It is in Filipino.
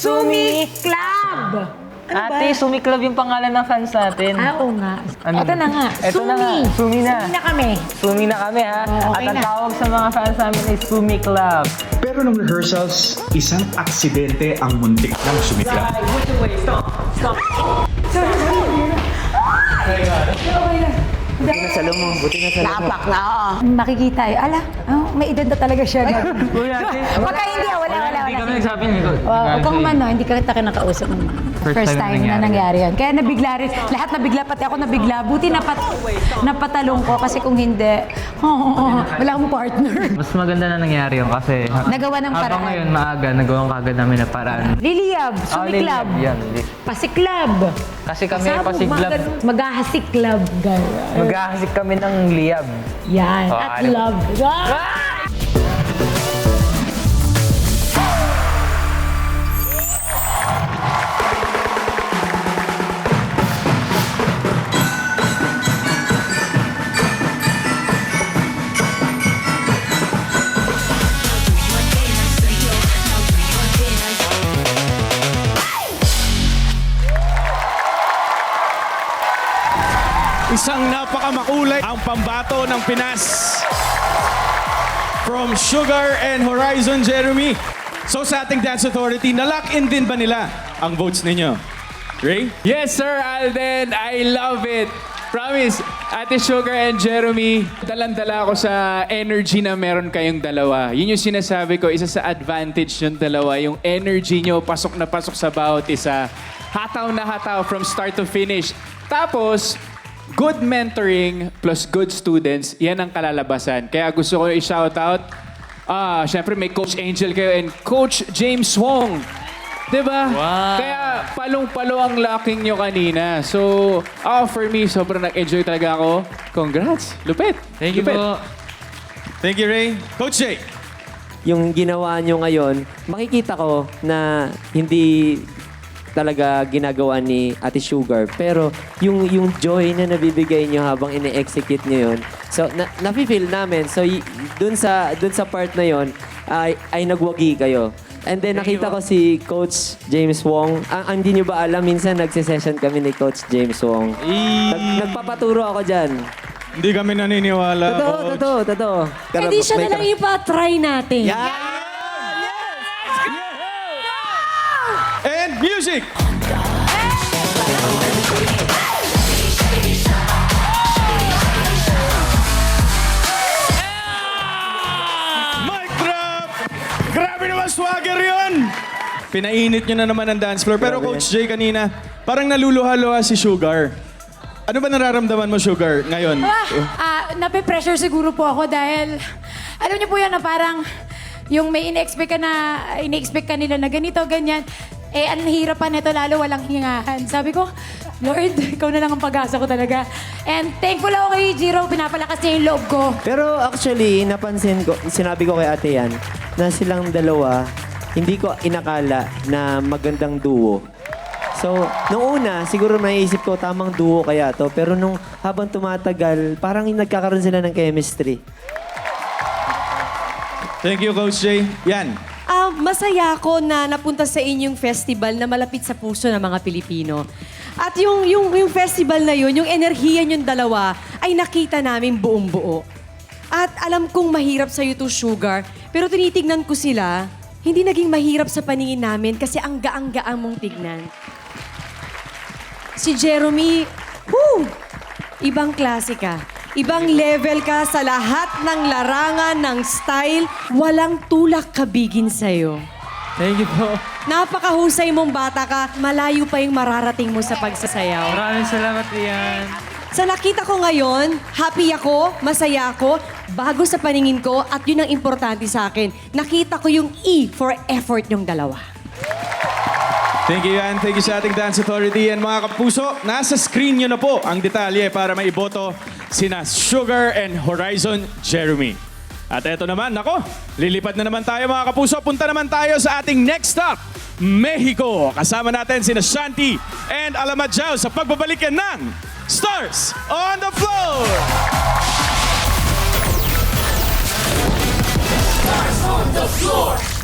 Sumi Club! Ate, Sumi Club yung pangalan ng fans natin. Oo nga. Ano? Ito na nga. Ito na nga. Sumi na. Sumi na kami. Sumi na kami, ha? Oo, okay At ang na. tawag sa mga fans namin ay Sumi Club. Pero nung rehearsals, isang aksidente ang muntik ng sumikla. Buti na salo mo. Buti na salo mo. Lapak na, oo. Makikita eh. Ala, may edad na talaga siya. Kuya, ate. Baka hindi, wala. Hindi kami nagsabi nito. Huwag kang man, no, hindi ka kita kinakausap ng first time na nangyari yan. Kaya nabigla rin. Lahat nabigla, pati ako nabigla. Buti napatalong ko kasi kung hindi, wala akong partner. Mas maganda na nangyari yun kasi Nagawa ng habang paraan. ngayon maaga, nagawang kagad namin na paraan. Liliyab, Sumi Club, Yan. Pasiklab. Kasi kami ay pasiglab. Maghahasik club. Maghahasik kami ng liyab. Yan, Oh, at alam. love. Isang napakamakulay ang pambato ng Pinas. From Sugar and Horizon Jeremy. So sa ating Dance Authority, na-lock in din ba nila ang votes ninyo? Ray? Yes, Sir Alden. I love it. Promise, Ate Sugar and Jeremy, dalang-dala ako sa energy na meron kayong dalawa. Yun yung sinasabi ko, isa sa advantage yung dalawa. Yung energy nyo, pasok na pasok sa bawat isa. Hataw na hataw from start to finish. Tapos, good mentoring plus good students, yan ang kalalabasan. Kaya gusto ko i-shoutout, syempre may Coach Angel kayo and Coach James Wong. Diba? Wow. Kaya palong-palo ang locking nyo kanina. So, for me, sobrang nag-enjoy talaga ako. Congrats. Lupit. Thank you Lupit. po. Thank you, Ray. Coach Jay? Yung ginawa nyo ngayon, makikita ko na hindi talaga ginagawa ni Ate Sugar. Pero yung joy na nabibigay nyo habang ine-execute nyo yun, so nafe-feel namin. So dun sa part na yun, ay nagwagi kayo. And then nakita ko si Coach James Wong. Ang hindi nyo ba alam, minsan nagse-session kami ni Coach James Wong. Nagpapaturo ako dyan. Hindi kami naniniwala, Coach. Totoo. Hindi siya na lang ipa-try natin. And music! Mic drop! Grabe naman swagger yun! Pinainit nyo na naman ang dance floor. Pero Coach Jay kanina, parang naluluha-luha si Sugar. Ano ba nararamdaman mo, Sugar, ngayon? Nape-pressure siguro po ako dahil alam niyo po yan na parang yung may ine-expect ka nila na ganito, ganyan. Eh, ang hirap pa nito, lalo walang hingahan. Sabi ko, Lord, ikaw na lang ang pag-asa ko talaga. And thankful ako kay Jiro, pinapalakas niya yung loob ko. Pero actually, napansin ko, sinabi ko kay ate yan, na silang dalawa, hindi ko inakala na magandang duo. So, nung una, siguro naisip ko tamang duo kaya to. Pero nung habang tumatagal, parang nagkakaroon sila ng chemistry. Thank you, Coach Jay. Yan. Masaya ako na napunta sa inyong festival na malapit sa puso ng mga Pilipino. At yung festival na yun, yung enerhiya yung dalawa, ay nakita namin buong buo. At alam kong mahirap sa'yo to, Sugar, pero tinitignan ko sila, hindi naging mahirap sa paningin namin kasi ang gaang-gaang mong tignan. Si Jeremy, ibang klase ka. Ibang level ka sa lahat ng larangan, ng style. Walang tulak kabigin sa'yo. Thank you po. Napakahusay mong bata ka. Malayo pa yung mararating mo sa pagsasayaw. Maraming salamat, Ian. Sa nakita ko ngayon, happy ako, masaya ako, bago sa paningin ko, at yun ang importante sa akin. Nakita ko yung E for effort yung dalawa. Thank you, Yan. Thank you sa ating Dance Authority. And mga kapuso, nasa screen nyo na po ang detalye para maiboto sina Sugar and Horizon Jeremy. At eto naman, nako, lilipad na naman tayo mga kapuso. Punta naman tayo sa ating next stop, Mexico. Kasama natin sina Shanti and Alamadjao sa pagbabalik yan ng Stars on the Floor! Stars on the Floor!